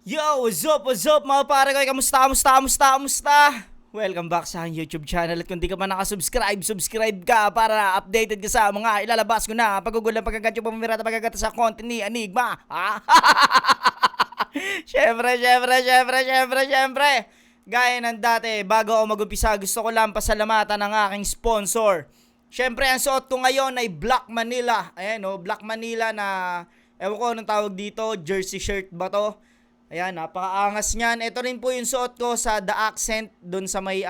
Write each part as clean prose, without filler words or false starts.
Yo, what's up mga pare ko? Kamusta? Welcome back sa aking YouTube channel. At kung di ka pa nakasubscribe, subscribe ka para updated ka sa mga ilalabas ko na paggugulang pagkagat yung pamirata pagkagat sa content ni Enigma. Syempre. Gaya ng dati, bago ako mag-umpisa, gusto ko lang pasalamatan ng aking sponsor. Syempre, ang suot ko ngayon ay Black Manila. Ayan o, Black Manila na, ewan ko anong tawag dito, jersey shirt ba to? Ayan, napakaangas niyan. Ito rin po yung suot ko sa The Accent doon sa may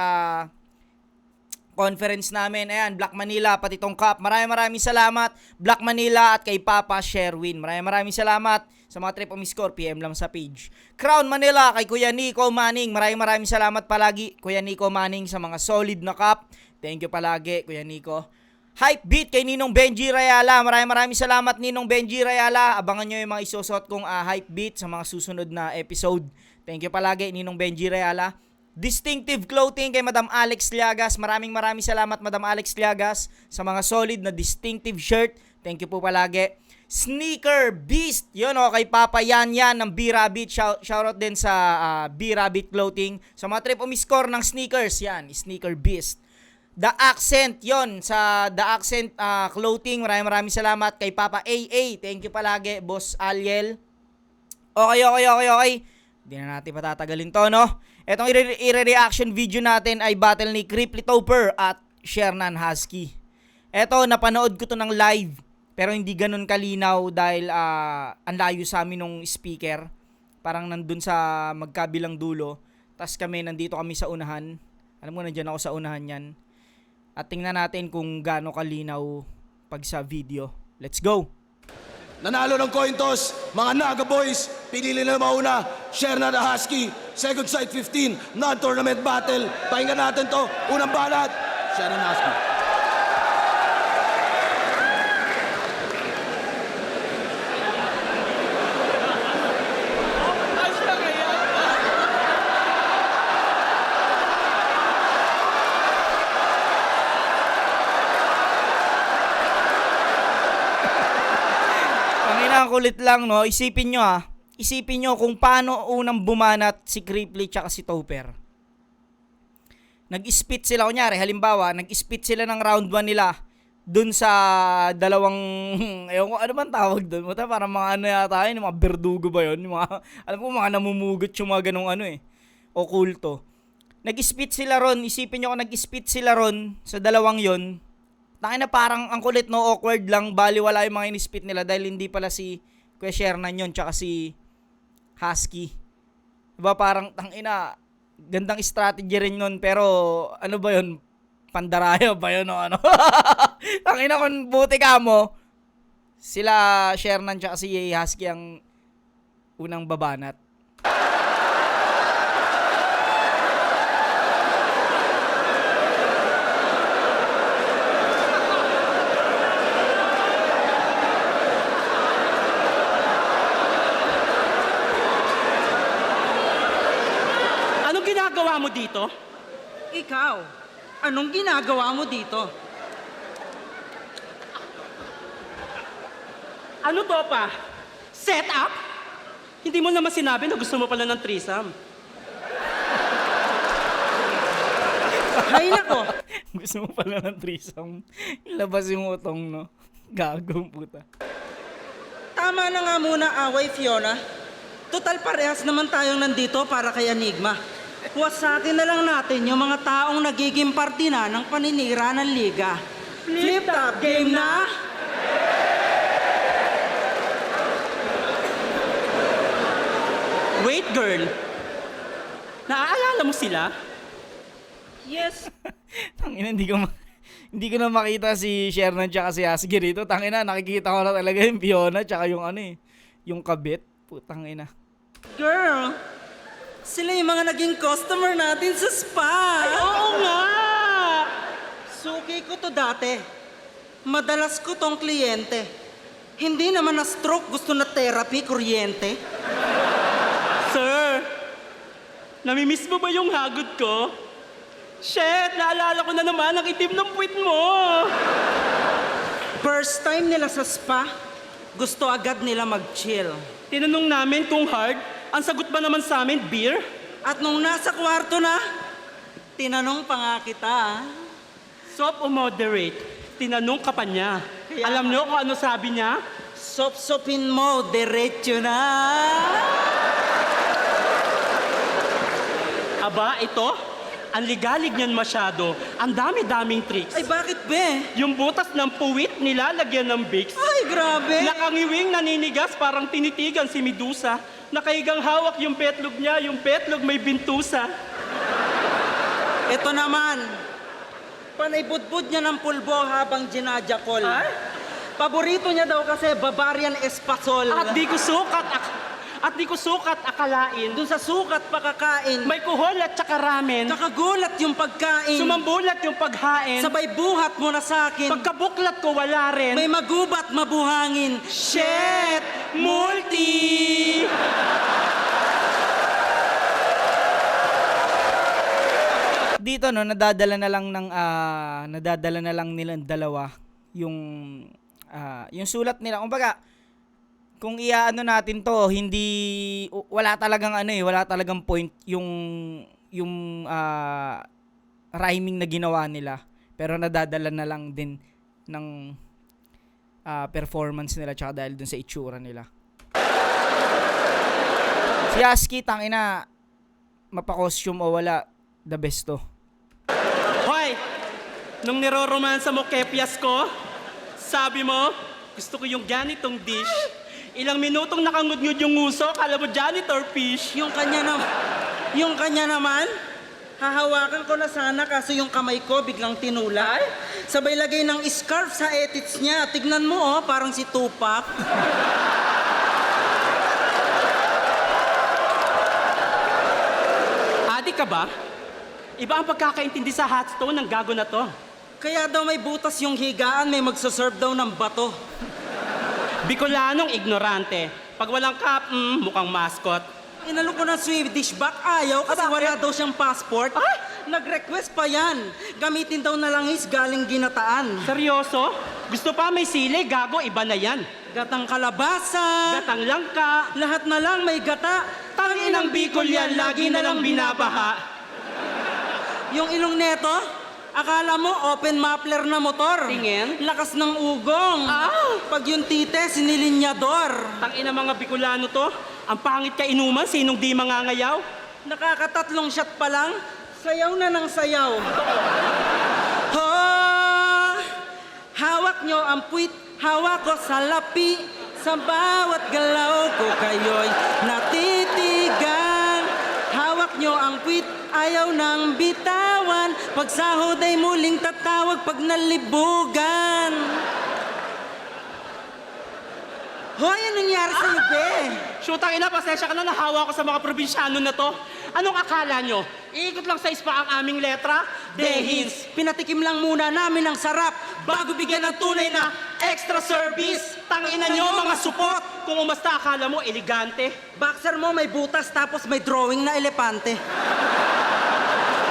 conference namin. Ayan, Black Manila, pati tong cup. Maraming salamat, Black Manila at kay Papa Sherwin. Maraming salamat sa mga trip umiscore. PM lang sa page. Crown Manila kay Kuya Nico Manning. Maraming salamat palagi, Kuya Nico Manning, sa mga solid na cup. Thank you palagi, Kuya Nico. Hype beat kay Ninong Benji Rayala. Maraming salamat, Ninong Benji Rayala. Abangan nyo yung mga isusot kong hype beat sa mga susunod na episode. Thank you palagi, Ninong Benji Rayala. Distinctive clothing kay Madam Alex Liagas. Maraming salamat, Madam Alex Liagas, sa mga solid na distinctive shirt. Thank you po palagi. Sneaker Beast, yun o, kay Papa Yan ng B-Rabbit. Shoutout din sa B-Rabbit Clothing. Sa mga trip umiscore ng sneakers, yan, Sneaker Beast. The Accent, yon sa The Accent Clothing. Maraming salamat kay Papa AA. Thank you palagi, Boss Aliel. Okay. Hindi na natin patatagalin to, no? Etong i-reaction video natin ay battle ni Cripply Topper at Shernan Husky. Eto, napanood ko to ng live, pero hindi ganun kalinaw dahil ang layo sa amin nung speaker. Parang nandun sa magkabilang dulo. Tas nandito kami sa unahan. Alam mo, nandyan ako sa unahan yan. At tingnan natin kung gaano kalinaw pag sa video. Let's go! Nanalo ng coin toss, mga Naga Boys, pinili na mauna, Sherna the Husky, second side 15, non-tournament battle. Pakinggan natin to, unang balat, Sherna the Husky. Ang kulit lang, no? Isipin nyo kung paano unang bumanat si Cripply tsaka si Topper. Nag-spit sila, kunyari, halimbawa, nag-spit sila ng round 1 nila dun sa dalawang, ewan ko, ano bang tawag dun? Parang mga ano yata yun, mga berdugo ba yun? Yung mga, alam ko, mga namumugot yung mga ganong okulto. Nag-spit sila ron, isipin nyo kung nag-spit sila ron sa dalawang yon. Tangina, parang ang kulit, no, awkward lang, baliwala yung mga in-spit nila dahil hindi pala si Kuya Shernan yun tsaka si Husky. Diba, parang tangina, gandang strategy rin nun, pero ano ba yun, pandaraya ba yun o ano? Tangina, kung buti ka mo, sila Shernan tsaka si Husky ang unang babanat. Ginagawa mo dito? Ikaw, anong ginagawa mo dito? Ano to pa? Set up? Hindi mo naman sinabi na gusto mo pala ng threesome. Hay nako, Gusto mo pala ng threesome. Labas yung utong, no? Gagong puta. tama na nga muna away, Fiona. Total parehas naman tayong nandito para kay Enigma. Wasakin na lang natin yung mga taong nagiging party na ng paninira ng liga. Flip top game na! Wait, girl. Naaalala mo sila? Yes. Tangina, hindi ko na makita si Shernan tsaka si Husky rito. Tangina, nakikita ko na talaga yung Fiona tsaka yung yung kabit. Putang ina. Girl, sila yung mga naging customer natin sa spa. Ay, oo nga! Suki ko to dati. Madalas ko tong kliyente. Hindi naman na stroke, gusto na therapy, kuryente. Sir, namimiss mo ba yung hagod ko? Shit, naalala ko na naman ang itim ng puwit mo. First time nila sa spa, gusto agad nila mag-chill. Tinanong namin kung hard, Ang sagot ba naman sa amin, beer? At nung nasa kwarto na, tinanong pa nga kita. Soft o moderate? Tinanong ka pa niya. Kaya Alam niyo kung ano sabi niya? Sop-sopin mo, diretso na. Aba, ito? Ang ligalig niyan masyado. Ang dami-daming tricks. Ay, bakit be? Yung butas ng puwit nilalagyan ng Vicks. Ay, grabe. Nakangiwing naninigas parang tinitigan si Medusa. Nakaigang hawak yung petlog niya, yung petlog may bintusa. Ito naman, panaybudbud niya ng pulbo habang ginajakol. Ay? Paborito niya daw kasi Bavarian Espasol. At di ko sukat akalain. Doon sa sukat pakakain, May kuhol at saka ramen. kakagulat yung pagkain. Sumambulat yung paghain. Sabay buhat mo na sa akin. Pagkabuklat ko wala rin. May magubat mabuhangin. Shit! Multi! Dito no, nadadala na lang nilang dalawa yung sulat nila. Kumbaga, kung iaano natin to, wala talagang point yung rhyming na ginawa nila. Pero nadadala na lang din ng performance nila tsaka dahil dun sa itsura nila. Si Husky, tangina, mapa-costume o wala, the best to. Hoy! Nung niroromansa mo kepyas ko, sabi mo, gusto ko yung ganitong dish. Ilang minutong nakangudngud yung nguso, kala mo janitor fish. Yung kanya naman, hahawakan ko na sana kaso yung kamay ko biglang tinulay. Sabay lagay ng scarf sa etits niya. Tignan mo oh, parang si Tupac. Adi ka ba? Iba ang pagkakaintindi sa hotstone ng gago na to. Kaya daw may butas yung higaan, may magsaserve daw ng bato. Bicolanong ignorante. Pag walang cap, mukhang mascot. Inalo ko ng Swedish back, ayaw kasi bakit? wala daw siyang passport. Ay! Nag-request pa yan. Gamitin daw na langis galing ginataan. Seryoso? Gusto pa may sili, gago, iba na yan. Gatang kalabasa. Gatang langka. Lahat na lang may gata. Tangin ng Bicol yan, lagi na lang binabaha. Yung ilong neto, akala mo open muffler na motor. Tingin? Lakas ng ugong. Ah! Pag yung tite, sinilinyador. Tangin ng mga Bicolano to. Ang pangit ka inuman, sinong di mangangayaw? Nakakatatlong shot pa lang, sayaw na ng sayaw. Ho! Hawak nyo ang puwit, hawak ko sa lapi. Sa bawat galaw ko kayo'y natitigan. Hawak nyo ang puwit, ayaw ng bitawan. Pag sahod ay muling tatawag pag nalibugan. Hoy, anong nangyari sa'yo, be? Shootang ina, pasensya ka na, nahawa ko sa mga probinsyano na to. Anong akala nyo? Iikot lang sa ispa ang aming letra? Dehins. Pinatikim lang muna namin ang sarap Bago bigyan ng tunay na extra service, tangina nyo mga supot. Kung umasta akala mo, elegante. Boxer mo may butas tapos may drawing na elepante.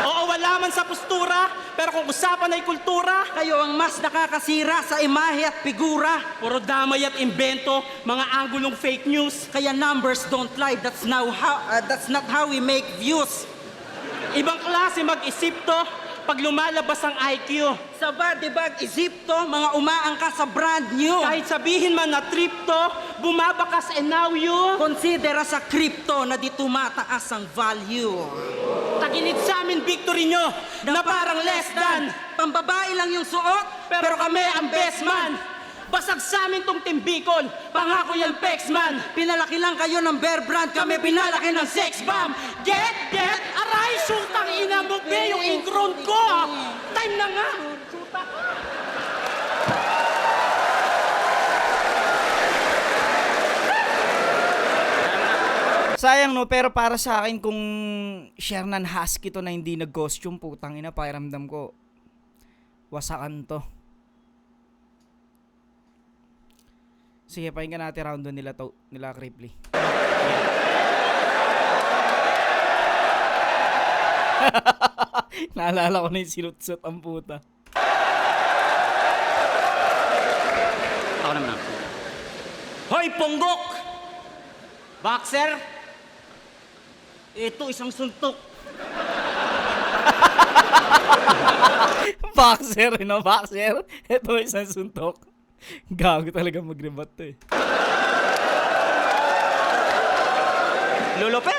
Oo, wala man sa postura, pero kung usapan ay kultura, Kayo ang mas nakakasira sa imahe at figura. puro damay at imbento, mga anggulong fake news. Kaya numbers don't lie, that's not how we make views. Ibang klase mag-isip to pag lumalabas ang IQ. Sa body bag, isip to, mga umaangka sa brand new. Kahit sabihin man na trip to, bumabakas and now you. Konsidera sa crypto na di tumataas ang value. Tagilid sa amin victory nyo na parang less than. Pambabae lang yung suot, Pero kami ang best man. Basag sa amin tong timbikon, pangako yan pex man. pinalaki lang kayo ng bear brand, kami pinalaki ng sex bomb. Get, aray, sultang ina mo, be, yung ingron ko, ah. Time na nga. Sayang no, pero para sa akin kung Shernan Husky to na hindi nag-costume, putang ina, pakiramdam ko wasakan to. Sige, pakinggan natin round 2 nila Cripply. Naalala ko na yung sinut-sut ang puta. Ako naman. Hoy, ponggok! Boxer, Ito, isang suntok. Boxer, boxer. Ito isang suntok. Gago talaga mag-rebat to eh. Lulupet!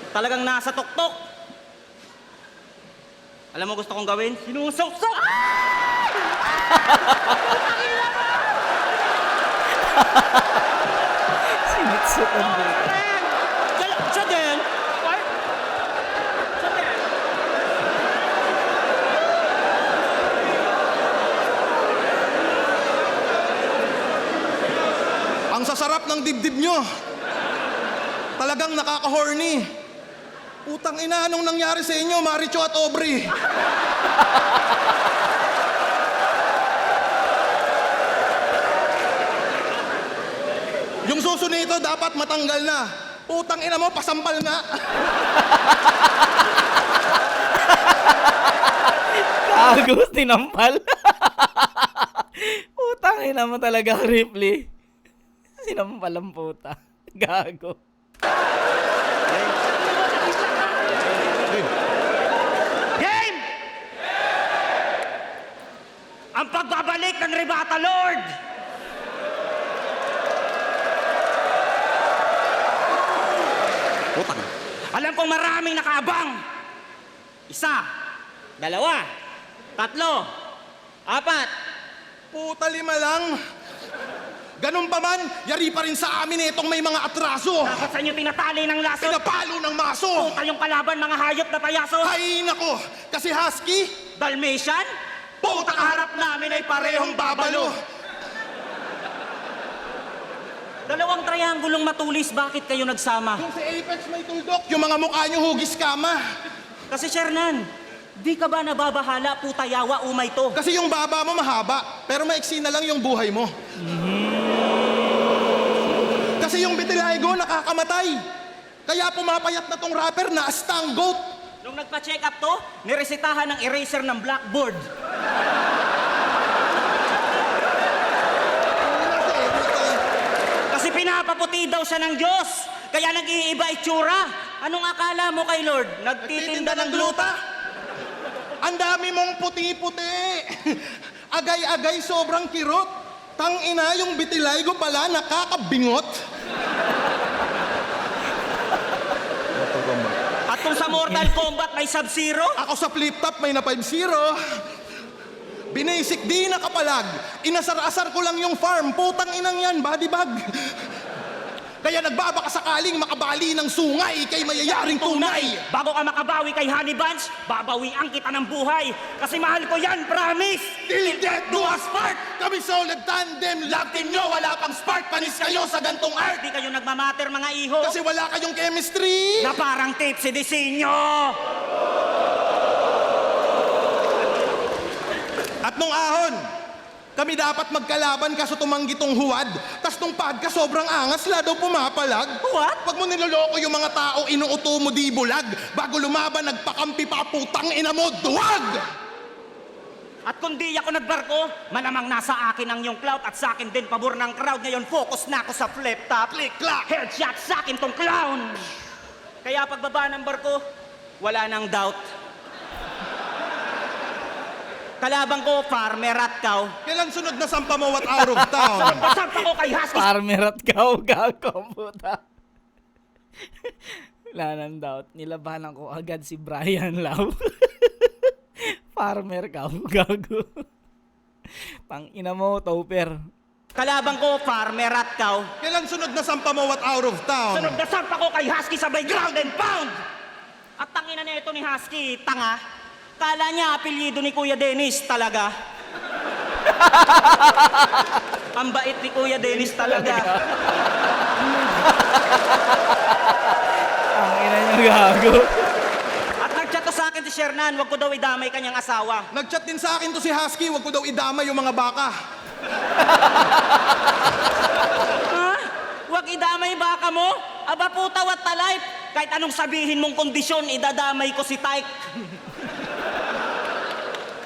Talagang nasa tuktok. Alam mo gusto kong gawin? Sinusok-sok! Sinutsukan mo. Siya din! Ang sasarap ng dibdib nyo. Talagang nakaka-horny. Putang ina, anong nangyari sa inyo, Maricho at Aubrey? Yung suso nito dapat matanggal na. Putang ina mo, pasampal nga. Gago, tinampal. Putang ina mo talaga, Ripley. Sinampal ang puta. Gago. Game! Ang pagbabalik ng Rebata Lord! Putang. Alam kong maraming nakaabang. Isa, dalawa, tatlo, apat. Puta, 5 lang. Ganun pa man, yari pa rin sa amin itong may mga atraso. Dapat sa inyo tinatali ng laso. Pinapalo ng maso. Puta yung kalaban, mga hayop na payaso. Ay nako, kasi husky, Dalmatian? puta kaharap namin ay parehong babalo. Dalawang triangulong matulis, bakit kayo nagsama? Yung si Apex may tuldok, yung mga mukha nyo hugis kama. Kasi Shernan, di ka ba nababahala, puta yawa, umay to? Kasi yung baba mo mahaba, pero maiksi na lang yung buhay mo. Kasi yung vitiligo nakakamatay. Kaya pumapayat na tong rapper na astang goat. Nung nagpa-check up to, niresitahan ng eraser ng blackboard. Kasi pinapaputi daw siya ng Diyos. Kaya nag-iiba itsura. Anong akala mo kay Lord? Nagtitinda ng gluta? Ang dami mong puti-puti. Agay-agay, sobrang kirot. Tang ina, yung vitiligo pala nakakabingot. At kung sa Mortal Kombat may Sub-Zero? Ako sa flip-top may na 5-0. Binasic di nakapalag. Inasar-asar ko lang yung farm. Putang inang yan, body bag. Kaya nagbabaka sakaling makabali ng sungay kay mayayaring tunay. Bago ka makabawi kay Honey Bunch, babawian kita ng buhay. Kasi mahal ko yan, promise! Till death do us part. Kami solid tandem, love team nyo, wala pang spark. Panis kayo sa gantong art. Di kayo nagmamatter mga iho. Kasi wala kayong chemistry. Na parang tipsy disenyo. At nung ahon, kami dapat magkalaban kaso tumanggi tong huwad. Tas nung pagka sobrang angas, la daw pumapalag. What? Pag mo niloloko yung mga tao, inuuto mo di bulag. Bago lumaban, nagpakampi pa, putang ina mo, duwag! At kung di ako nagbarko, malamang nasa akin ang yung clout at sa akin din pabor ng crowd. Ngayon focus na ako sa flip top. Click-clack! Headshot sa akin tong clown. Kaya pagbaba ng barko, wala nang doubt. Kalabang ko, farmer at cow. Kailan sunod na sampa mo what out of town? Pasampa ko kay Husky. Farmer at cow, gago, puta. Wala nang doubt. Nilabanan ko agad si Brian Lau. Farmer cow, gago. Pang ina mo, Topper. Kalabang ko, farmer at cow. Kailan sunod na sampa mo what out of town? Sunod na sampa ko kay Husky sabay ground and pound. At tangina na ito ni Husky, tanga. Kala niya apelyido ni Kuya Dennis talaga. Ang bait ni Kuya Dennis talaga. Ang ina niya, gago. At nag-chat to sa akin si Shernan, wag ko daw idamay kanyang asawa. Nag-chat din sa akin to si Husky, wag ko daw idama yung mga baka. Ha? Wag idamay baka mo? Aba puta, what the life? Kahit anong sabihin mong kondisyon, idadamay ko si Tyke.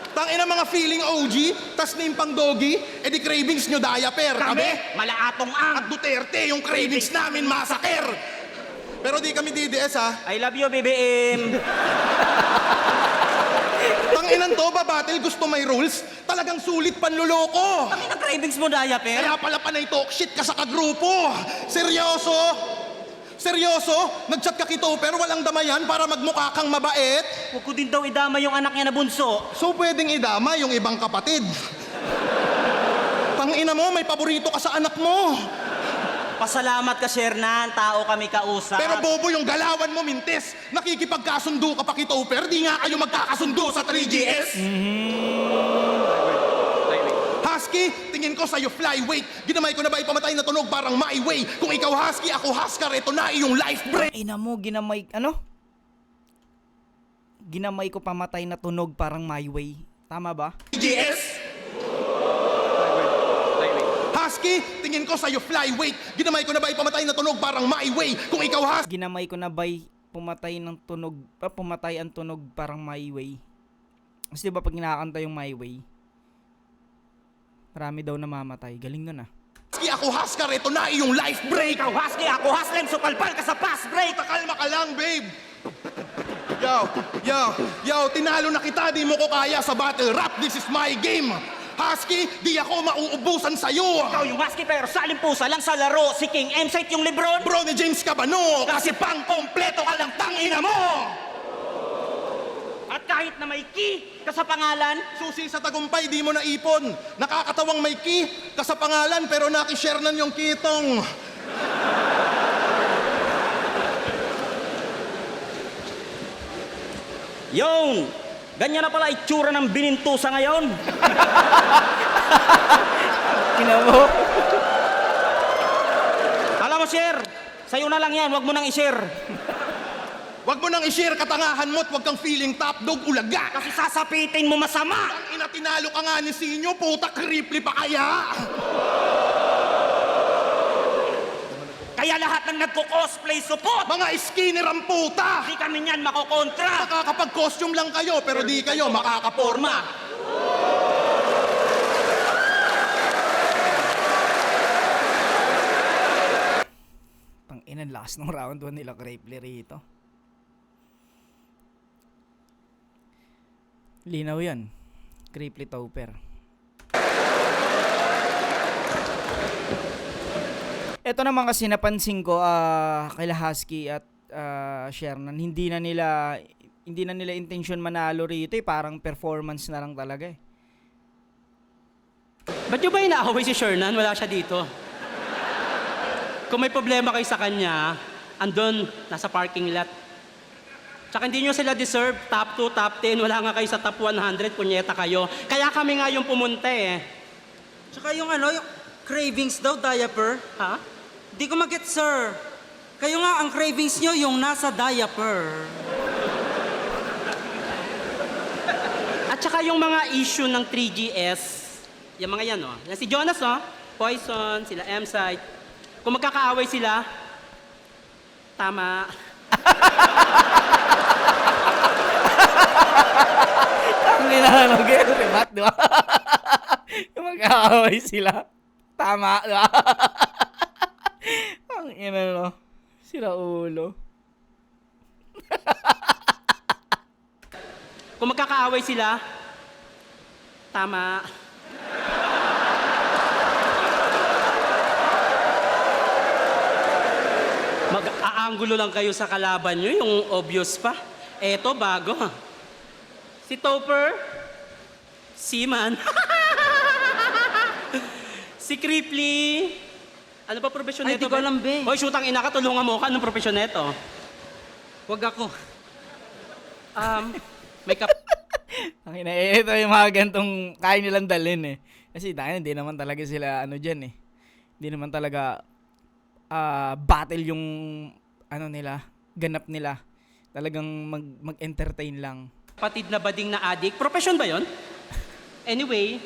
Tangina mga feeling OG, tas name pang doggy, edi cravings nyo diaper. Kami, malaatong ang. At Duterte, yung cravings namin masaker. Pero di kami DDS ha. I love you, BBM. Tanginan to, babatil, gusto may rules. Talagang sulit panluloko. Ang ina cravings mo, diaper. Kaya pala panay talk shit ka sa kagrupo. Seryoso? Seryoso? Nag-chat ka kito pero walang damayan para magmukha kang mabait? Huwag ko din daw idama yung anak niya na bunso. So pwedeng idama yung ibang kapatid. Tangina mo, may paborito ka sa anak mo. Pasalamat ka, Shernan. Tao kami kausap. Pero bobo yung galawan mo, mintis. Nakikipagkasundo ka pa kito, pero di nga kayo magkakasundo sa 3GS. Husky, tingin ko sa'yo flyweight. Ginamay ko na ba ipamatay na tunog parang my way? Kung ikaw husky, ako husker, ito na iyong life break. Ina mo, ginamay, ano? Ginamay ko pamatay na tunog parang my way. Tama ba? 3GS. Husky, tingin ko sa'yo flyweight. Ginamay ko na ba ipamatay na tunog parang my way? Kung ikaw husky, Ginamay ko na ba'y pumatay ng tunog, pumatay ang tunog parang my way. Kasi diba pag kinakanta yung my way, marami daw namamatay. Galing nun ah. ako husker, ito na iyong life break. Ikaw husky, ako hustling, sukal-pal ka sa fast break. Kalma ka lang, babe. Yo, tinalo na kita, di mo ko kaya sa battle rap. This is my game. Husky, di ako mauubusan sa'yo. Ikaw yung husky pero salimpusa lang sa laro. Si King M-Site yung Lebron. Bro ni James Cabano, kasi pang kompleto ka lang tangina mo. At kahit na may key ka sa pangalan, Susi sa tagumpay, di mo naipon. Nakakatawang may key ka sa pangalan, pero nakishare nan yung kitong. yun, ganyan na pala itsura ng binintusa ngayon. Kinamo. Alam mo, share, sa'yo na lang yan, wag mo nang i-share. Wag mo nang i-share katangahan mo at wag kang feeling top dog ulaga. Kasi sasapitin mo masama. Ang ina, tinalo ka nga ni Sinyo, puta kripli pa kaya. Kaya lahat ng nagko-cosplay support. Mga skinner ang puta. Di kami niyan makokontra. Makakapag-costume lang kayo, pero di kayo makakaporma. Pang inan last ng round 1 nila Crapely rito. Linaw yan. Crapely Topper. Ito naman kasi napansin ko kay Husky at Shernan, hindi na nila intention manalo rito eh, parang performance na lang talaga eh. Ba't nyo ba inaaway si Shernan? Wala siya dito. Kung may problema kayo sa kanya, andun, nasa parking lot. Tsaka hindi nyo sila deserve, top 2, top 10, wala nga kayo sa top 100, punyeta kayo. Kaya kami nga yung pumunta eh. Tsaka yung yung cravings daw, diaper. Ha? Di ko mag-get, sir. Kayo nga, ang cravings nyo yung nasa diaper. At saka yung mga issue ng 3GS, yung mga yan, yan si Jonas, Poison, sila M-Site. Kung magkakaaway sila, tama. Ang ginahanap kayo, rebat, di ba? Yung mag-aaway sila. Tama, di ba? Ang ina, no? Sira ulo. Kung magkakaaway sila, tama. Mag-aangulo lang kayo sa kalaban nyo, yung obvious pa. Eto, bago. Si Topper, Seaman. Si Criply, ano ba profesyon Ay, nito? di ko alam, be. Hoy, shootang ina ka, tulungan mo ka. Anong profesyon nito? Wag ako. May kap... Ang ina, ito yung mga gantong kaya nilang dalhin eh. Kasi dahil hindi naman talaga sila dyan eh. Hindi naman talaga battle yung nila, ganap nila. Talagang mag-entertain lang. Kapatid na bading na adik. Profesyon ba yon? Anyway,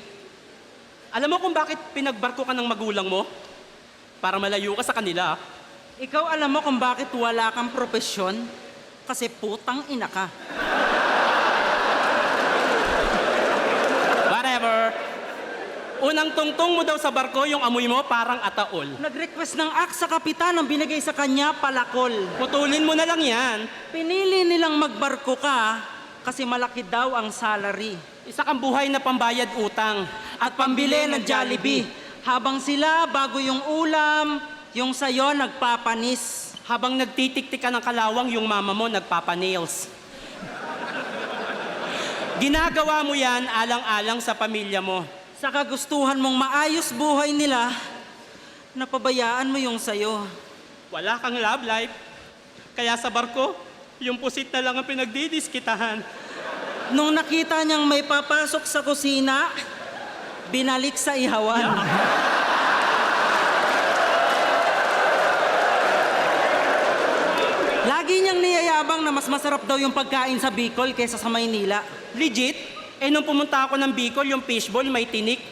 alam mo kung bakit pinagbarko ka ng magulang mo? Para malayo ka sa kanila. Ikaw alam mo kung bakit wala kang propesyon? Kasi putang ina ka. Whatever. Unang tungtong mo daw sa barko, yung amoy mo parang ataol. Nag-request ng sa kapitan ang binigay sa kanya, palakol. Putulin mo na lang yan. Pinili nilang magbarko ka kasi malaki daw ang salary. Isa kang buhay na pambayad utang. At pambili ng Jollibee. Habang sila, bago yung ulam, yung sayo nagpapanis. Habang nagtitiktik ka ng kalawang, yung mama mo nagpapanails. Ginagawa mo yan alang-alang sa pamilya mo. Sa kagustuhan mong maayos buhay nila, napabayaan mo yung sayo. Wala kang love life. Kaya sa barko, yung pusit na lang ang pinagdidiskitahan. Nung nakita niyang may papasok sa kusina, binalik sa ihawan. Lagi niyang niyayabang na mas masarap daw yung pagkain sa Bicol kaysa sa Maynila. Legit? Nung pumunta ako ng Bicol, yung fishball may tinik.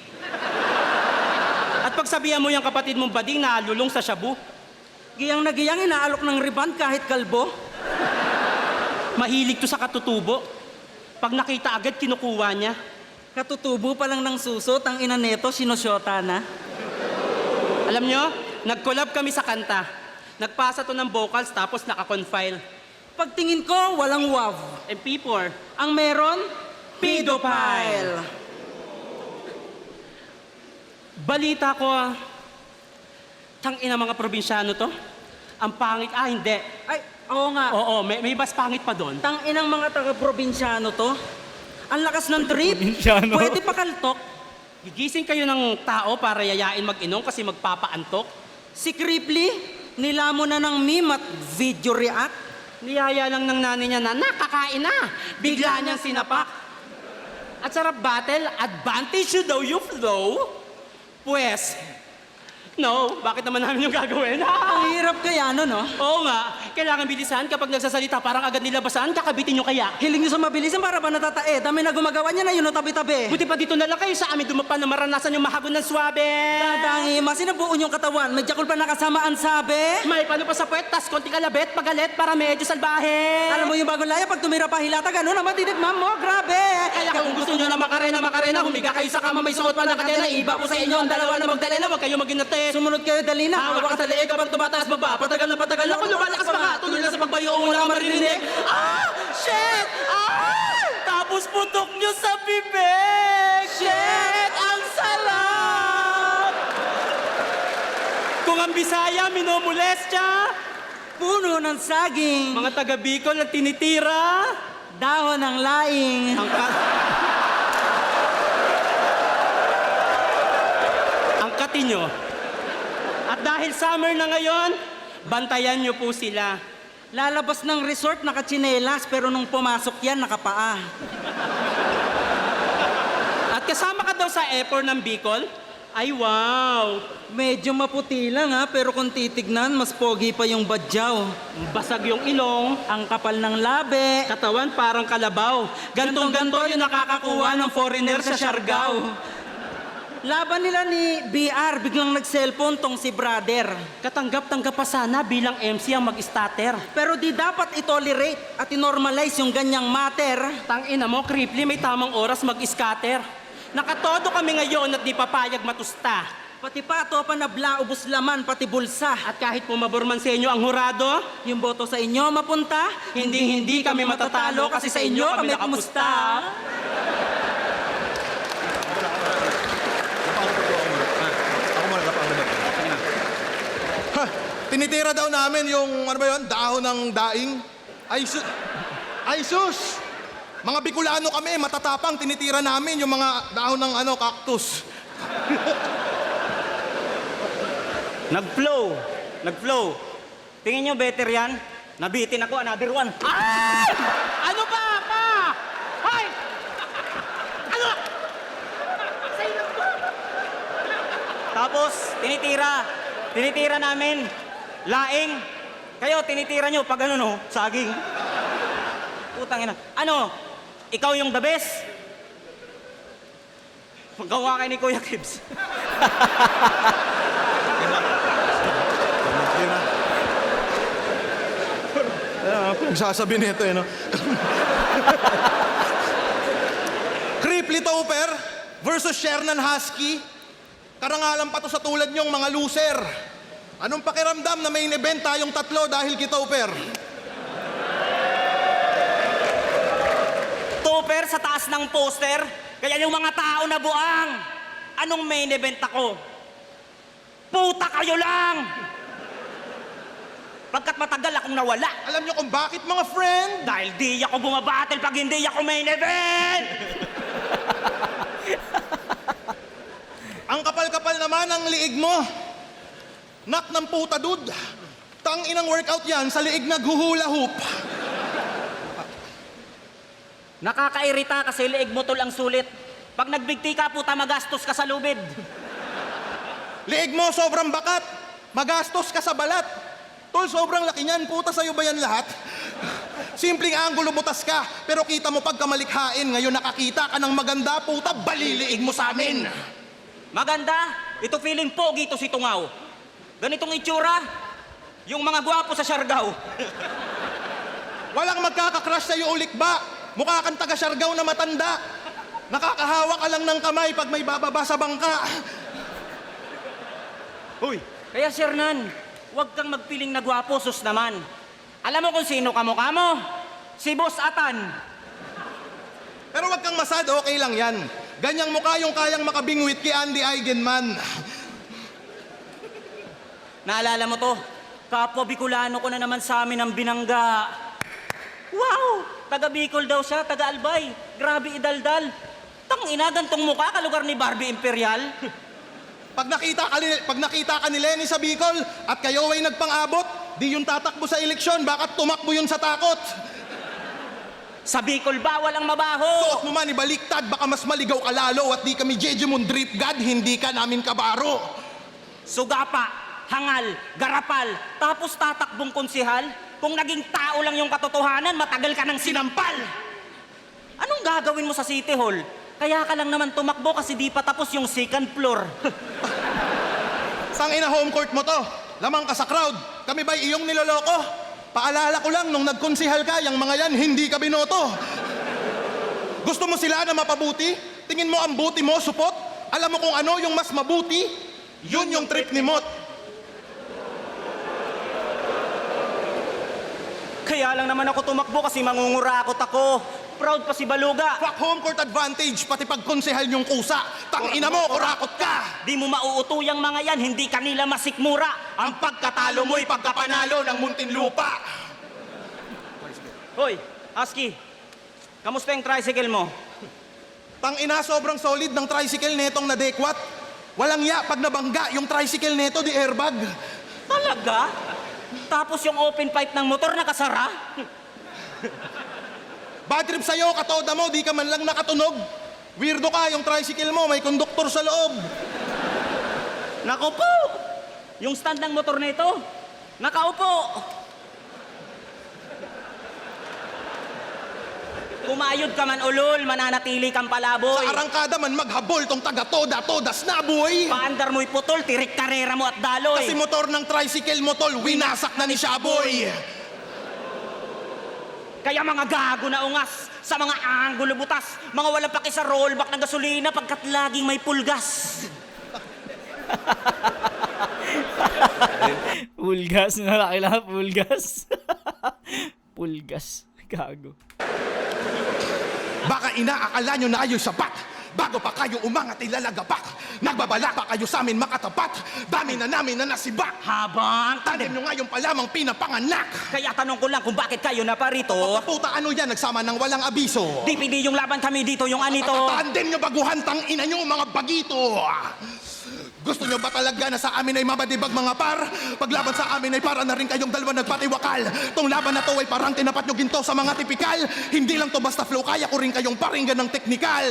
At pagsabihan mo yung kapatid mong bading na alulong sa shabu. Giyang na giyang inaalok ng riband kahit kalbo. Mahilig to sa katutubo. Pag nakita agad, kinukuha niya. Katutubo pa lang ng susot, ang ina neto, sinusyota na. Alam nyo, nag-collab kami sa kanta. Nagpasa to ng vocals tapos naka-confile. Pagtingin ko, walang wav. MP4. Ang meron, pedophile. Balita ko, tangina mga probinsyano to. Ang pangit, hindi. Ay, oo nga. Oo, may mas pangit pa doon. Tanginang mga taga-probinsyano to. Ang lakas ng trip. Probinsyano? Pwede pa kaltok. Gigising kayo ng tao para yayain mag-inom kasi magpapaantok. Si Cripply, nilamon na ng meme at video react. Niyaya lang ng nanay niya na nakakain na. Bigla niyang sinapak. At sarap battle, advantage you daw you flow. Pues, no, bakit naman namin yung gagawin? Ang hirap kaya no? Oo nga, kailangan bilisan kapag nagsasalita parang agad nilabasan, kakabitin nyo kaya. Hiling nyo sa mabilisan para ba natatae? Dami na gumagawa niya na yun o tabi-tabi. Buti pa dito na lang kayo sa amin dumapan na maranasan yung mahagon ng swabe. Tadangi, masinabuon yung katawan. May jakol pa nakasama ang sabi. May pano pa sa puwet, tas konting kalabit, pagalit para medyo salbahe. Alam mo yung bagong laya, pag tumira pa hilata, ganun naman tinikman mo. Grabe! Kaya kung gusto nyo na makarena, humiga kayo sa kama, may suot pa na kadena. Iba ko sa inyo ang dalawa na magdalena, huwag kayo maginate. Sumunod kayo, dali na. Hawak ka sa leeg kapag tumataas baba. Patagal na kung lumalakas pa nga. Tuloy na sa pagbayo, wala kang maririnig. Ah! Shit! Ah! Tapos putok nyo sa bibig! Shit! Ang sarap! Kung ang Bisaya, minomolestya. Puno ng saging. Mga taga Bicol na tinitira. Dahon ng laing. Ang kati nyo. At dahil summer na ngayon, bantayan nyo po sila. Lalabas ng resort nakatsinelas pero nung pumasok yan nakapaa. At kasama ka daw sa airport ng Bicol? Ay, wow! Medyo maputi lang ha, pero kung titignan, mas pogi pa yung badyaw. Basag yung ilong, Ang kapal ng labi. katawan parang kalabaw. Gantong-ganto yung nakakakuha ng foreigner sa Siargao. Laban nila ni BR, biglang nag-cellphone tong si brother. Katanggap-tanggap pa sana bilang MC ang mag-starter. Pero di dapat itolerate at inormalize yung ganyang matter. Tangina mo, Cripply, may tamang oras mag-scatter. Nakatodo kami ngayon at di papayag matusta. Pati pato pa nabla, ubos laman, pati bulsa. At kahit pumabor man sa inyo ang hurado, Yung boto sa inyo mapunta, hindi kami matatalo kasi sa inyo kami nakumusta. Ha, tinitira daw namin yung, ano ba yun, dahon ng daing. Ay sus! Mga Bicolano kami, matatapang, tinitira namin yung mga dahon ng cactus. Nag-flow. Tingin nyo better yan? Nabitin ako, another one. Ay! Ano ba, pa? Hoy! Ano? Tapos, tinitira namin. Laing. Kayo, tinitira nyo pag ano no, saging. Putang ina. Ano? Ikaw yung the best? Magawa kayo ni Kuya Kibs. Nagsasabi nito no? Cripply Topper versus Shernan Husky. Karangalan pa to sa tulad nyong mga loser. Anong pakiramdam na main event tayong tatlo dahil Kitoper? Topper sa taas ng poster, kaya yung mga tao na buang. Anong main event ako? Puta kayo lang! Pagkat matagal akong nawala. Alam nyo kung bakit, mga friend? Dahil di ako bumabattle pag hindi ako main event! Ang kapal-kapal naman ang liig mo. Nak ng puta, dude. Tang inang workout yan sa liig naghuhula hoop. Nakakairita kasi leeg mo tol ang sulit. Pag nagbigti ka, puta, magastos ka sa lubid. Liig mo sobrang bakat. Magastos ka sa balat. Tol, sobrang laki niyan. Puta, sa'yo ba yan lahat? Simpleng anggulo butas ka, pero kita mo pagkamalikhain. Ngayon nakakita ka ng maganda, puta, baliliig mo sa amin. Maganda? Ito feeling pogi to si Tungaw. Ganitong itsura, yung mga gwapo sa Siargao. Walang magkakakrush sa'yo ulit ba? Mukha kang taga Siargao na matanda. Nakakahawa ka lang ng kamay pag may bababa sa bangka. Uy, Kaya Sir Nan, huwag kang magpiling na gwapo, sus naman. Alam mo kung sino kamukha mo? Si Boss Atan. pero wag kang masad, okay lang yan. Ganyang mukha yung kayang makabingwit kay Andy Eigenman. Naalala mo to? Kapwa Bicolano ko na naman sa amin ang binangga. Wow! Taga Bicol daw siya, taga Albay. Grabe idaldal. Tang ina, gantong mukha, kalugar ni Barbie Imperial. Pag nakita ka ni Lenny sa Bicol at kayo ay nagpang-abot, di yung tatakbo sa eleksyon, baka tumakbo yun sa takot. Sa Bicol bawal ang mabaho. Suot mo man ibaliktad, baka mas maligaw ka lalo at di kami Jejemon Drip God, hindi ka namin kabaro. Sugapa, hangal, garapal, tapos tatakbong konsihal. Kung naging tao lang yung katotohanan, matagal ka ng sinampal. Anong gagawin mo sa City Hall? Kaya ka lang naman tumakbo kasi di pa tapos yung second floor. Sang ina, home court mo to. Lamang ka sa crowd. Kami ba'y iyong niloloko? Paalala ko lang, nung nagkonsihal ka, yung mga yan, hindi ka binoto. Gusto mo sila na mapabuti? Tingin mo ang buti mo, supot? Alam mo kung ano yung mas mabuti? Yun yung trip ni Mot. Kaya lang naman ako tumakbo kasi mangungurakot ako. Proud pa si Baluga. Fuck home court advantage, pati pag konsihal yung kusa. Tangina mo, kurakot ka! Di mo mauuto yung mga yan, hindi kanila masikmura. Ang pagkatalo mo'y pagkapanalo ng Muntinlupa. Hoy, Husky, kamusta yung tricycle mo? Tangina, sobrang solid ng tricycle netong nadekwat. Walang ya, pag nabangga, yung tricycle neto di airbag. Talaga? Tapos yung open pipe ng motor nakasara? Bad trip sa'yo, katoda mo, di ka man lang nakatunog. Weirdo ka, yung tricycle mo, may konduktor sa loob. Naku po! Yung stand ng motor na ito, nakaupo. Kumayod ka man ulol, mananatili kang palaboy. Sa arangkada man maghabol tong taga-toda, todas na boy. Paandar mo'y putol, tirik karera mo at daloy. Kasi motor ng tricycle mo, tol, winasak na ni Shaboy. Kaya mga gago na ungas sa mga anggulo butas, mga walang paki sa rollback ng gasolina pagkat laging may pulgas. Pulgas na kailangan pulgas. Pulgas. Gago. Baka inaakala nyo na kayo'y sapat. Bago pa kayo umangat ilalagapak. Nagbabala pa kayo sa amin makatapat. Dami na namin na nasibak. Habang Tandem nyo ngayon pa lamang pinapanganak. Kaya tanong ko lang kung bakit kayo na parito. Puta, ano yan? Nagsama ng walang abiso. DPD yung laban kami dito, yung anito. Tandem nyo baguhan, tang ina nyo mga bagito. Gusto nyo ba talaga na sa amin ay mabadibag mga par? Paglaban sa amin ay para na rin kayong dalawa nagpatiwakal. Tong laban na to ay parang tinapat nyo ginto sa mga tipikal. Hindi lang to basta flow, kaya ko rin kayong paringgan ng teknikal.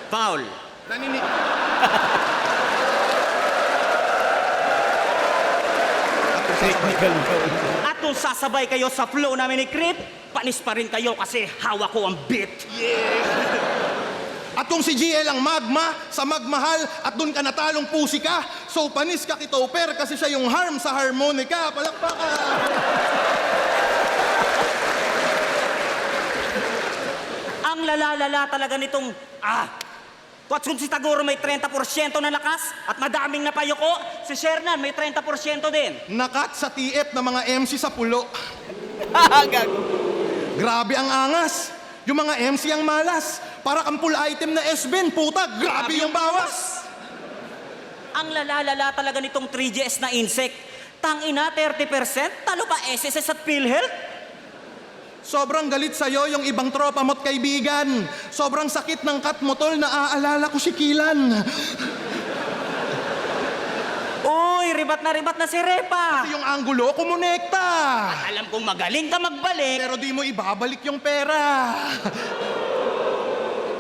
Foul. Nanini... Technical foul. At kung sasabay kayo sa flow namin ni Crip, panis pa rin kayo kasi hawak ko ang beat. At kung si GL ang magma, sa magmahal, at dun ka natalong pusi ka, so panis ka kitoper kasi siya yung harm sa harmonica. Palakpakan! Ang Ang lalalala talaga nitong, Kung si Taguro may 30% na lakas at madaming napayuko, si Shernan may 30% din. Nakat sa TF na mga MC sa pulo. Gago. Grabe ang angas. Yung mga MC ang malas. Para kang full item na S-Ben, puta, grabe yung bawas. Ang lalalala talaga nitong 3GS na insect. Tangina, 30%? Talo pa SSS at PhilHealth? Sobrang galit sa'yo yung ibang tropa mo't kaibigan. Sobrang sakit ng kat mo, tol, naaalala ko si Kilan. Uy, ribat na si Repa. Kasi yung anggulo, kumonekta. Alam kong magaling ka magbalik. Pero di mo ibabalik yung pera.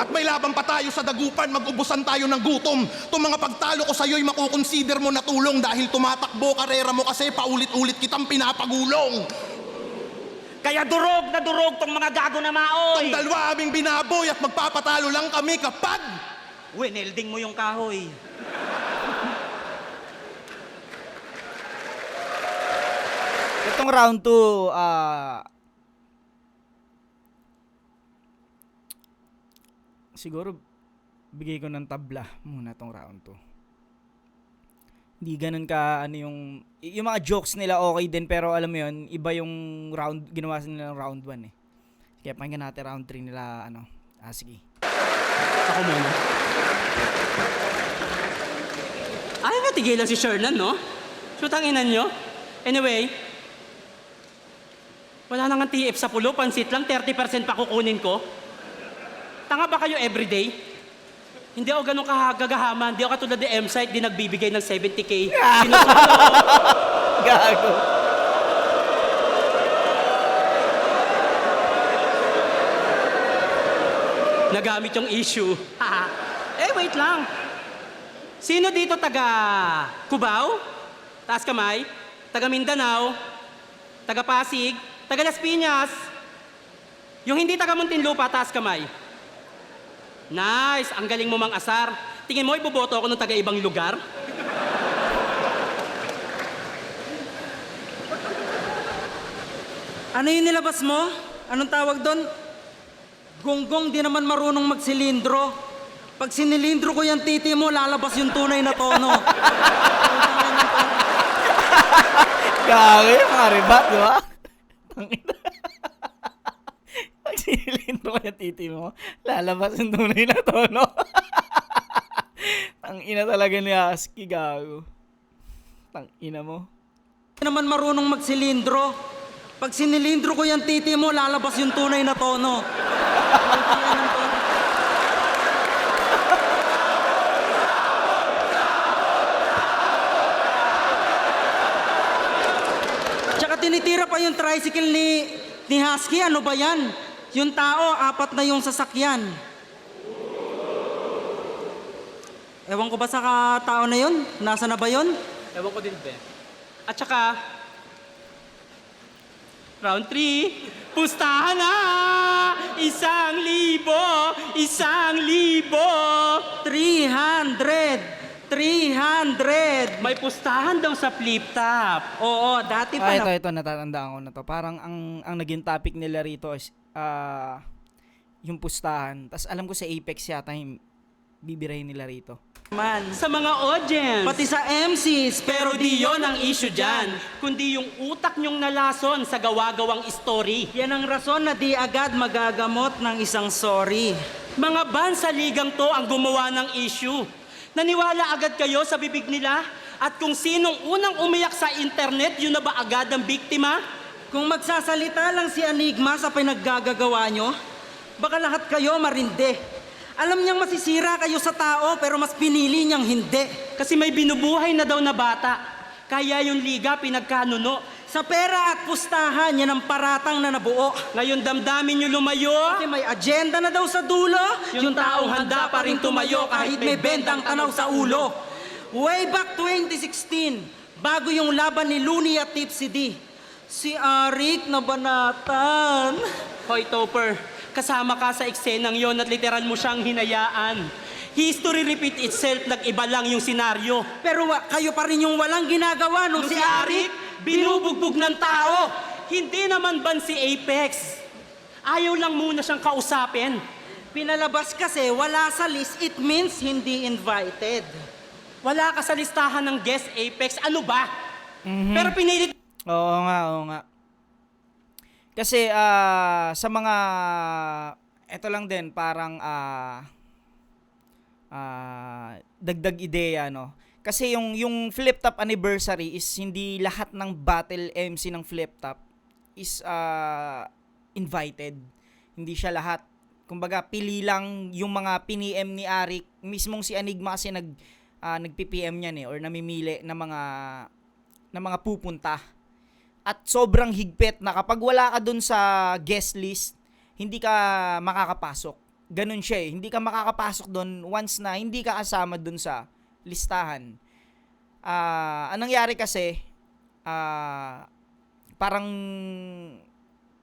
At may laban pa tayo sa dagupan, mag-ubusan tayo ng gutom. Itong mga pagtalo ko sa'yo'y makukonsider mo na tulong dahil tumatakbo karera mo kasi paulit-ulit kitang pinapagulong. Kaya durog na durog tong mga gago na Itong maoy. dalawa aming binaboy at magpapatalo lang kami kapag... Winelding mo yung kahoy. Itong round 2, siguro bigay ko ng tabla muna tong round 2. Hindi ganun ka yung mga jokes nila okay din, pero alam mo yun, iba yung round, ginawa nila ng round 1 eh. Kaya pakinggan natin round 3 nila, sige. Ako muna. Ayaw nga tigilan si Shernan, no? Shoot ang inan nyo. Anyway, wala nang TF sa pulo, pansit lang, 30% pa kukunin ko. Tanga ba kayo everyday? Hindi ako ganun kahagagahaman. Hindi ako katulad ni M-Site, di nagbibigay ng 70K. Gago. Nagamit yung issue. Wait lang. Sino dito taga Cubao? Taas kamay. Taga Mindanao? Taga Pasig? Taga Las Piñas? Yung hindi taga Muntinlupa, taas kamay. Nice! Ang galing mo mang asar. Tingin mo, iboboto ako ng taga ibang lugar? Ano yung nilabas mo? Anong tawag doon? Gonggong di naman marunong magsilindro. Pag sinilindro ko yung titi mo, lalabas yung tunay na tono. Gago yung mga ribat, di ba? Pag sinilindro ko yung titi mo, lalabas yung tunay na tono. Tangina talaga ni Husky, gago. Tangina mo. Di naman marunong magsilindro. Pag sinilindro ko yung titi mo, lalabas yung tunay na tono. Tsaka tinitira pa yung tricycle ni Husky. Ano ba yan? Yung tao, 4 na yung sasakyan. Ewan ko ba sa tao na yun? Nasa na ba yun? Ewan ko din, Ben. At saka, round 3, pustahan na! 1,000! 1,000! 300! May pustahan daw sa flip top. Oo, dati pa na. Ito, natatandaan ko na to. Parang ang naging topic nila rito is, yung pustahan. Tapos alam ko sa Apex yata yung bibirahin nila rito. Man. Sa mga audience. Pati sa MCs, Pero di yon ang issue dyan, kundi yung utak nyong nalason sa gawa-gawang story. yan ang rason na di agad magagamot ng isang sorry. Mga ban sa ligang to ang gumawa ng issue. Naniwala agad kayo sa bibig nila? At kung sinong unang umiyak sa internet, yun na ba agad ang biktima? Kung magsasalita lang si Enigma sa pinaggagawa nyo, baka lahat kayo marinde. Alam niyang masisira kayo sa tao, pero mas pinili niyang hindi. Kasi may binubuhay na daw na bata. Kaya yung liga pinagkanuno. Sa pera at pustahan, yan ang paratang na nabuo. Ngayon damdamin nyo lumayo. Kasi may agenda na daw sa dulo, Yung taong handa pa rin tumayo kahit may bendang tanaw sa ulo. Way back 2016, bago yung laban ni Looney at Tipsy D, si Arik na banatan. Hoy Topper, kasama ka sa eksenang yon at literal mo siyang hinayaan. History repeat itself, nag-iba lang yung senaryo. Pero kayo pa rin yung walang ginagawa nung Nung si Arik. binubugbog ng tao. Hindi naman ban si Apex. Ayaw lang muna siyang kausapin. Pinalabas kasi wala sa list, it means hindi invited. Wala ka sa listahan ng guest Apex. Ano ba? Pero pinilit Oo nga. Kasi sa mga eto lang din parang dagdag ideya, no. Kasi yung Flip Top anniversary is hindi lahat ng battle MC ng Flip Top is invited. Hindi siya lahat. Kumbaga pili lang yung mga piniem ni Arik, mismong si Enigma kasi nagpi-PM niyan or namimili ng mga pupunta. At sobrang higpit na kapag wala ka dun sa guest list, hindi ka makakapasok. Ganun siya eh. Hindi ka makakapasok dun once na hindi ka kasama dun sa listahan. Anong nangyari kasi, parang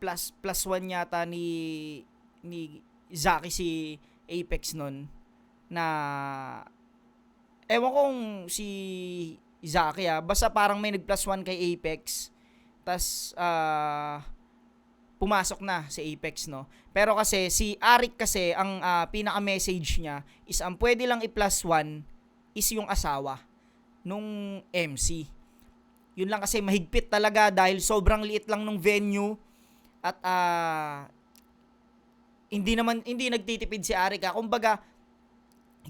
plus one yata ni Zaki si Apex nun, na ewan kong si Zaki basta parang may nag plus one kay Apex, tas pumasok na si Apex, no. Pero kasi si Arik kasi ang pinaka-message niya is ang pwede lang i-plus one is yung asawa nung MC. Yun lang kasi mahigpit talaga dahil sobrang liit lang nung venue at hindi nagtitipid si Arik. Kumbaga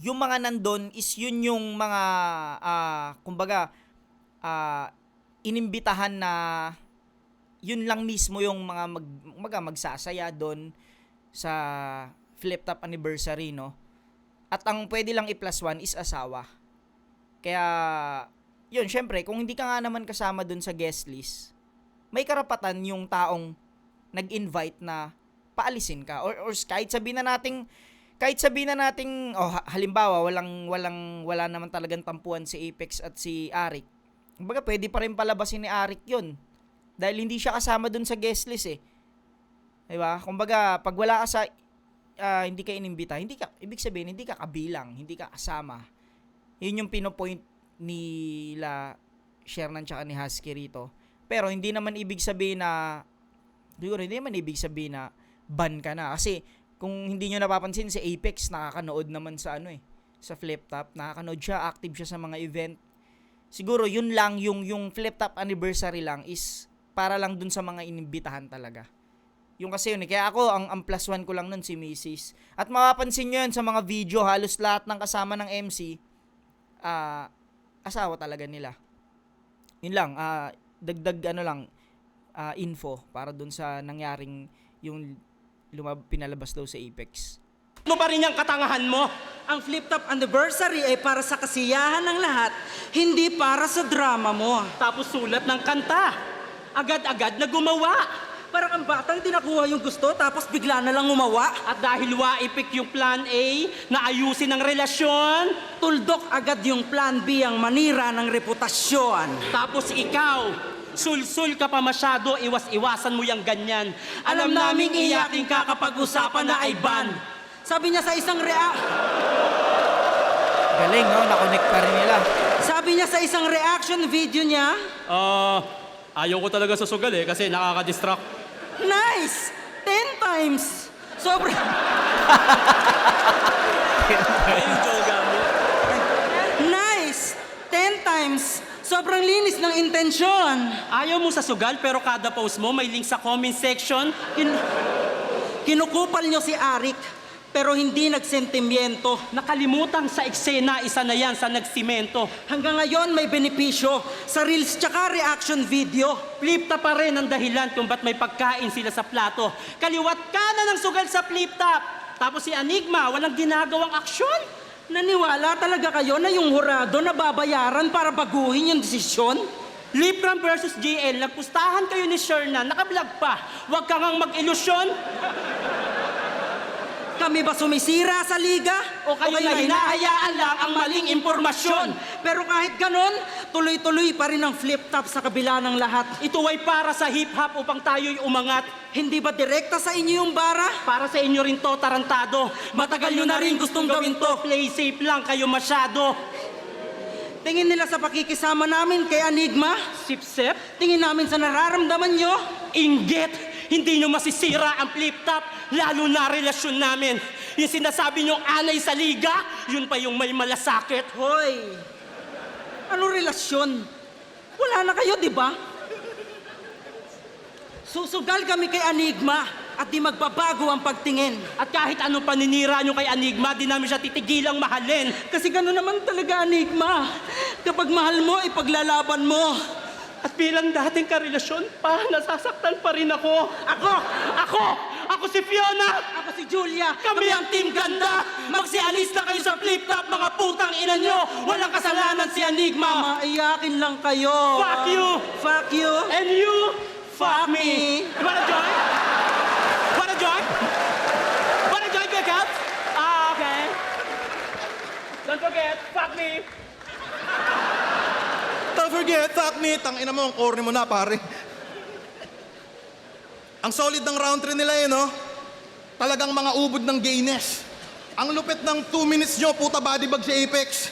yung mga nandun is yun yung mga inimbitahan na yun lang mismo yung mga magsasaya doon sa Flip Top anniversary, no. At ang pwede lang i-plus one is asawa. Kaya yun, syempre kung hindi ka nga naman kasama doon sa guest list, may karapatan yung taong nag-invite na paalisin ka or kahit sabihin na nating halimbawa wala naman talagang tampuan si Apex at si Arik. Kumbaga pwede pa rin palabasin ni Arik 'yun. Dahil hindi siya kasama dun sa guest list eh. 'Di ba? Kumbaga pag wala ka sa hindi ka inimbita, ibig sabihin hindi ka kabilang, hindi ka kasama. 'Yun yung pinopoint nila Shernan tsaka ni Husky rito. Pero hindi naman ibig sabihin na ban ka na. Kasi kung hindi nyo napapansin, si Apex nakakanood naman sa sa Flip Top. Nakakanood siya, active siya sa mga event. Siguro yun lang, yung Flip Top anniversary lang is para lang dun sa mga inimbitahan talaga. Yung kasi yun kaya ako, ang plus one ko lang nun si Mrs. At mapapansin nyo yun sa mga video, halos lahat ng kasama ng MC, asawa talaga nila. Yun lang, dagdag info para dun sa nangyaring yung pinalabas daw sa Apex. Ano ba rin yung katangahan mo? Ang Flip Top anniversary ay para sa kasiyahan ng lahat, hindi para sa drama mo. Tapos sulat ng kanta. Agad-agad na gumawa. Parang ang batang di nakuha yung gusto, tapos bigla na lang umawa. At dahil waipik yung plan A na ayusin ang relasyon, Tuldok agad yung plan B ang manira ng reputasyon. tapos ikaw, sulsul ka pa masyado, iwas-iwasan mo yung ganyan. Alam naming iyakin ka kapag usapan na ay ban. Sabi niya sa isang Galing, no? Nakonect pa rin nila. Sabi niya sa isang reaction video niya, Ayaw ko talaga sa sugal kasi nakaka-distract. nice! 10 times! Sobrang... Ayun, Joga mo. Nice! 10 times! Sobrang linis ng intensyon. Ayaw mo sa sugal pero kada post mo may link sa comment section. Kinukupal niyo si Arik, pero hindi nagsentimiento. Nakalimutan sa eksena, isa na yan sa nagsimento. Hanggang ngayon may benepisyo sa reels tsaka reaction video. Flip Top pa rin ang dahilan kung ba't may pagkain sila sa plato. Kaliwat kanan ng sugal sa Flip Top. Tapos si Enigma, walang ginagawang aksyon. Naniwala talaga kayo na yung hurado na babayaran para baguhin yung desisyon? Lipram versus GL, nagpustahan kayo ni Shernan, nakablog pa. Huwag kang mag-ilusyon. Kami ba sumisira sa liga? O kayo na hinahayaan lang ang maling impormasyon. Pero kahit ganon, tuloy-tuloy pa rin ang Flip Top sa kabila ng lahat. Ito ay para sa hip-hop upang tayo'y umangat. Hindi ba direkta sa inyo yung bara? Para sa inyo rin to, tarantado. Matagal nyo na rin gustong gawin to. Play safe lang kayo masyado. Tingin nila sa pakikisama namin kay Enigma? Sip-sip, Tingin namin sa nararamdaman nyo? inggit. hindi nyo masisira ang flip-top, lalo na relasyon namin. Yung sinasabi nyong anay sa liga, yun pa yung may malasakit. Hoy! Ano relasyon? Wala na kayo, di ba? Susugal kami kay Enigma at di magbabago ang pagtingin. At kahit anong paninira nyo kay Enigma, di namin siya titigilang mahalin. Kasi gano'n naman talaga, Enigma. Kapag mahal mo, ipaglalaban mo. At bilang dating karelasyon pa, nasasaktan pa rin ako. Ako si Fiona! Ako si Julia. Kami ang Team Ganda! Magsialis na kayo sa flip-top, mga putang ina nyo! Walang kasalanan si Enigma! Maiyakin lang kayo. Fuck you! Fuck you. And you, fuck me! You wanna join? Wanna join? Wanna join, Big Cat? Ah, okay. Don't forget, fuck me! Don't forget, fuck me. Tangina mo, ang corny mo na, pare. Ang solid ng round 3 nila eh, no? Talagang mga ubod ng gayness. Ang lupit ng 2 minutes nyo, puta body bag si Apex.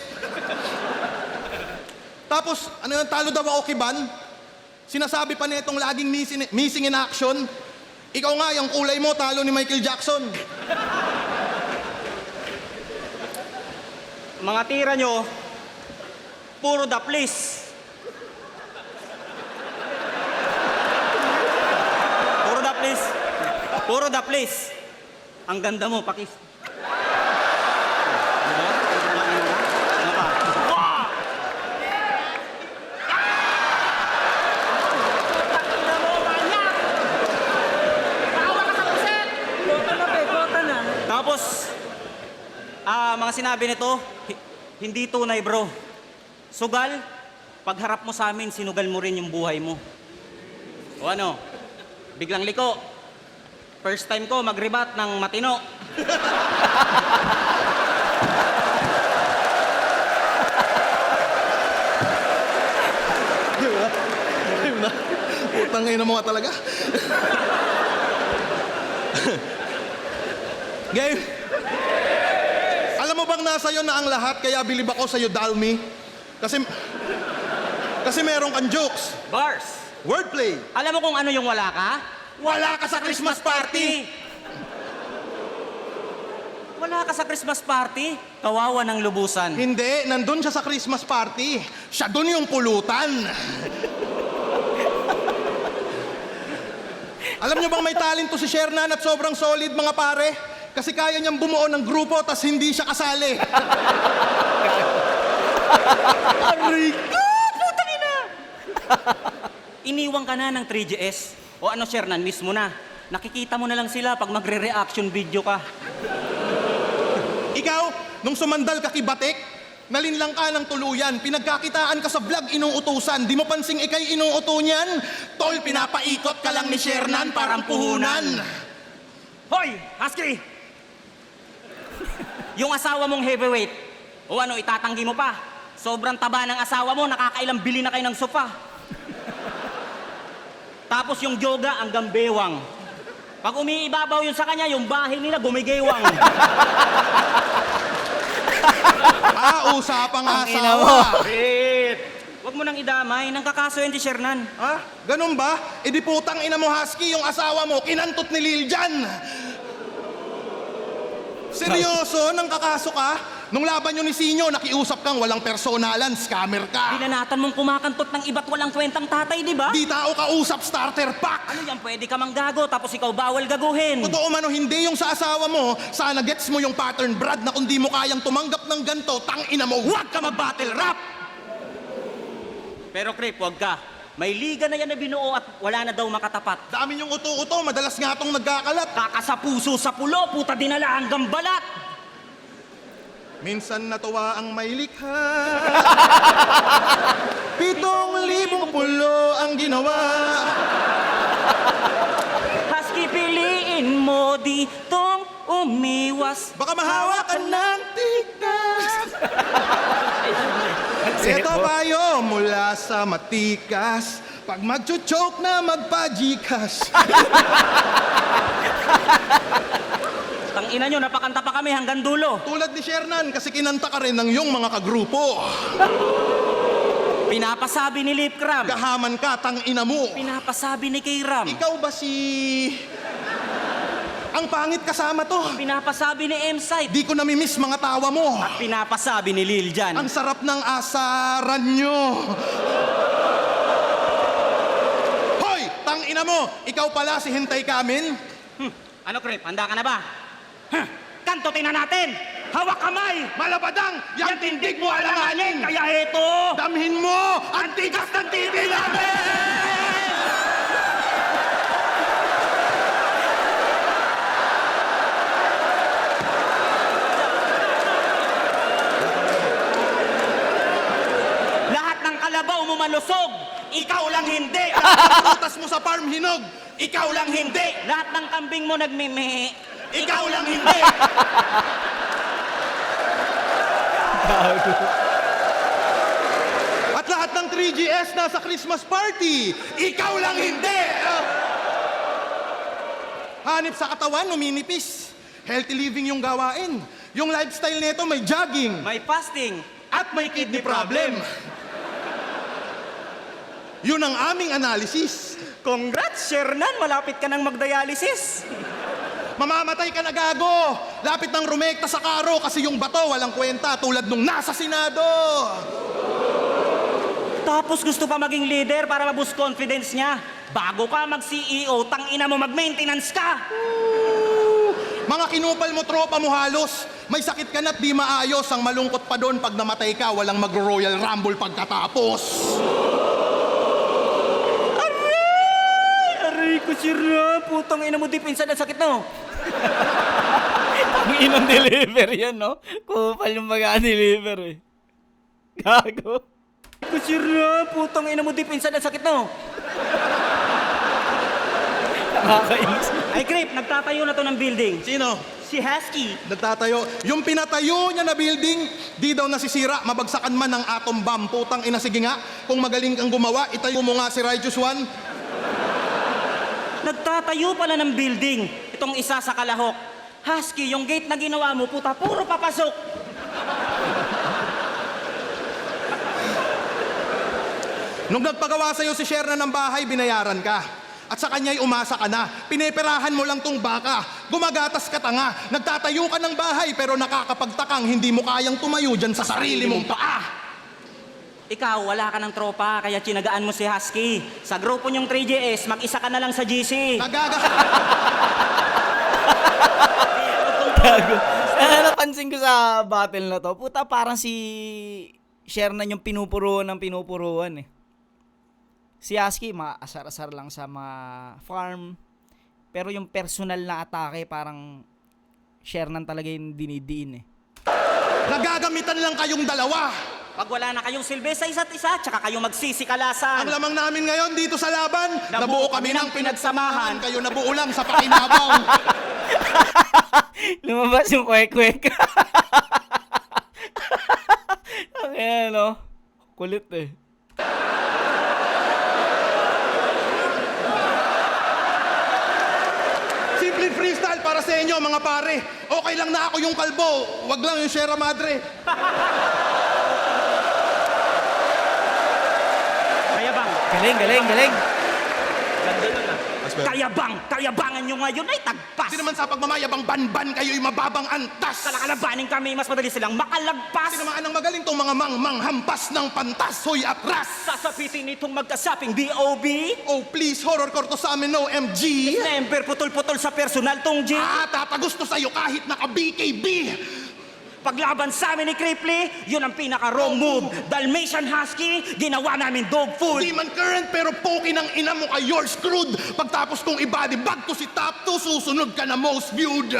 Tapos, ano yung talo daw ako kiban? Sinasabi pa nitong laging missing in action. Ikaw nga, yung kulay mo, talo ni Michael Jackson. Mga tira nyo, puro the place. Puro the place. Ang ganda mo, pakis. Bota na, be. Bota na. Tapos, mga sinabi nito, hindi tunay bro. Sugal, pagharap mo sa amin, sinugal mo rin yung buhay mo. O ano, biglang liko. First time ko mag-rebat ng matino. Putang ina mo nga talaga. Game. Alam mo bang nasa iyo na ang lahat kaya bilib ako sa iyo, Dalmi? Kasi meron kang jokes. Bars. Wordplay. Alam mo kung ano yung wala ka? Wala ka sa Christmas party. Wala ka sa Christmas party? Kawawa ng lubusan. Hindi, nandun siya sa Christmas party. Siya dun yung pulutan. Alam niyo bang may talento si Shernan at sobrang solid mga pare? Kasi kaya niyang bumuo ng grupo tas hindi siya kasali. Aray ko! Putang ina! Iniwang ka na ng 3GS. O ano, Shernan, mismo na. Nakikita mo na lang sila pag magre-reaction video ka. Ikaw, nung sumandal ka kay Batik, nalinlang ka ng tuluyan, pinagkakitaan ka sa vlog, inuutusan, di mo pansing ikay inuuto niyan? Tol, pinapaikot ka lang ni Shernan parang puhunan. Hoy, Husky! Yung asawa mong heavyweight, o ano, itatanggi mo pa. Sobrang taba ng asawa mo, nakakailang bili na kayo ng sofa. Tapos yung yoga, ang gambewang. Pag umiibabaw yun sa kanya, yung bahay nila gumigewang. Usapang Ang ina mo. asawa. Huwag mo nang idamay, nang kakaso yan si Shernan. Ha? Ganun ba? E di putang ina mo, Husky, yung asawa mo, kinantot ni Liljan. Seryoso, nang kakaso ka? Nung laban nyo ni Sinyo, nakiusap kang walang personalan, scammer ka. Binanatan mong kumakantot ng iba't walang kwentang tatay, di ba? Di tao ka usap, starter pack. Ano yan, pwede ka manggago, tapos ikaw bawal gaguhin. Totoo man o hindi yung sa asawa mo, sana gets mo yung pattern, Brad, na kung di mo kayang tumanggap ng ganto, tang ina mo, huwag ka mag-battle rap! Pero Crip, huwag ka. May liga na yan na binuo at wala na daw makatapat. Dami yung uto-uto, madalas nga tong nagkakalat. Kakasapuso sa pulo, puta dinala hanggang balat. Minsan natuwa ang may likha. 7,000 pulo ang ginawa. Husky, piliin mo ditong umiwas. Baka mahawakan ng tikas. Ito bayo mula sa matikas. Pag magchuchoke na magpa-Gcash. Tangina nyo, napakanta pa kami hanggang dulo. Tulad ni Shernan kasi kinanta ka rin ng iyong mga kagrupo. Pinapasabi ni Lip Cram. Gahaman ka, tangina mo. Pinapasabi ni K-Ram. Ikaw ba si... Ang pangit kasama to. Pinapasabi ni M-Side. Di ko namimiss mga tawa mo. At pinapasabi ni Lil Jan. Ang sarap ng asaran nyo. Hoy! Tangina mo! Ikaw pala si Hintay Kamin? Ano, Krip? Handa ka na ba? Kantutin na natin! Hawak kamay! Malabadang! Yang tindig mo alanganin! Kaya ito! Damhin mo! Ang tigas ng TV namin! Lahat ng kalabaw mo malusog! Ikaw lang hindi! Ang prutas mo sa farm hinog! Ikaw lang hindi! Lahat ng kambing mo nagmimi. Ikaw lang hindi! At lahat ng 3GS nasa Christmas party! Ikaw lang hindi! Hanip sa katawan, numinipis. Healthy living yung gawain. Yung lifestyle nito may jogging May fasting. at may kidney problem. Yun ang aming analysis. Congrats, Shernan! Malapit ka nang magdialysis. Mamamatay ka na, gago! Lapit ng rumekta sa karo kasi yung bato walang kwenta tulad nung nasa Senado! Tapos gusto pa maging leader para maboost confidence niya. Bago ka mag-CEO, tangina mo mag-maintenance ka. Mga kinupal mo, tropa mo halos. May sakit ka na't di maayos. Ang malungkot pa doon pag namatay ka, walang mag-Royal Rumble pagkatapos. Aray ko, Shernan! Putang ina mo, dipinsan ang sakit no. Ang inang deliver yan, no? Kupal yung mag-deliver eh. Gago. Ko, Shernan! Putang ina mo, dipinsan ang sakit no. Nakakainis. Ay, Krip, nagtatayo na to ng building. Sino? Si Husky. Nagtatayo. Yung pinatayo niya na building, di daw nasisira. Mabagsakan man ng atom bomb. Putang ina, sige nga. Kung magaling kang gumawa, itayo mo nga si Righteous One. Nagtatayo pala ng building. Itong isa sa Kalahok. Husky, yung gate na ginawa mo, puta, puro papasok. Nung nagpagawa sa'yo si Sherna ng bahay, binayaran ka. At sa kanya'y umasa ka na. Pineperahan mo lang tong baka. Gumagatas ka tanga. Nagtatayo ka ng bahay pero nakakapagtakang hindi mo kayang tumayo dyan sa sarili mong paa. Ikaw, wala ka ng tropa, kaya tinagaan mo si Husky. Sa grupo niyong 3GS, mag-isa ka na lang sa GC. Gago. Napansin ko sa battle na to, puta parang si Shernan yung pinupuruan ng pinupuruan eh. Si Husky, maasar-asar lang sa mga farm. Pero yung personal na atake, parang Shernan talaga yung dinidiin eh. Nagagamitan lang kayong dalawa. Pag wala na kayong silbi sa isa't isa, tsaka kayong magsisikalasan. Ang lamang namin ngayon dito sa laban, nabuo kami ng pinagsamahan. Kayo nabuo lang sa pakinabang. Lumabas yung kwek-kwek. Ang no? Kulit eh. Simple freestyle para sa inyo mga pare. Okay lang na ako yung kalbo, wag lang yung Sierra Madre. Kayabang. Galing. Kayabangan nyo ngayon ay tagpas. Hindi naman sa pagmamayabang ban-ban kayo'y mababang antas. Kalakalabanin kami, mas madali silang makalagpas. Tinamaan ng magaling tong mga mang-mang hampas ng pantas, hoy atras. Sasapitin itong magkasaping B.O.B. Oh please, horror korto sa amin, no MG. Member putol-putol sa personal tong G. Tatagusto sa'yo kahit naka-BKB. Paglaban sa amin ni Cripley, yun ang pinaka-wrong move. Dalmatian Husky, ginawa namin dog food. Di man current pero poki ng ina mo kay you're screwed. Pagtapos kong i-body bag to si top 2, susunod ka na most viewed.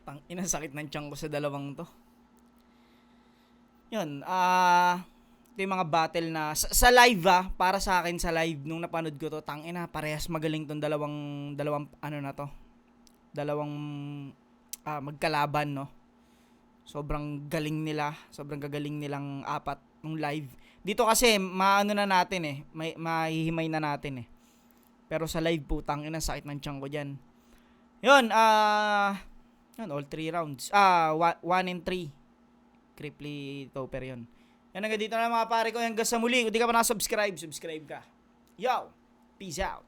Tangina, sakit ng tiyan ko sa dalawang to. Yun, ito yung mga battle na sa live para sa akin sa live nung napanood ko to, tangina, parehas magaling tong dalawang ano na to. Dalawang magkalaban, no. Sobrang galing nila, sobrang gagaling nilang apat nung live. Dito kasi maano na natin eh, mahihimay na natin eh. Pero sa live po, tangin ang sakit ng tiyan ko dyan. Yun, yun, all 3 rounds. 1 and 3. Cripply Topper yun. Yan, hanggang dito na mga pare ko. Hanggang sa muli. Kung di ka pa nakasubscribe, subscribe ka. Yo! Peace out!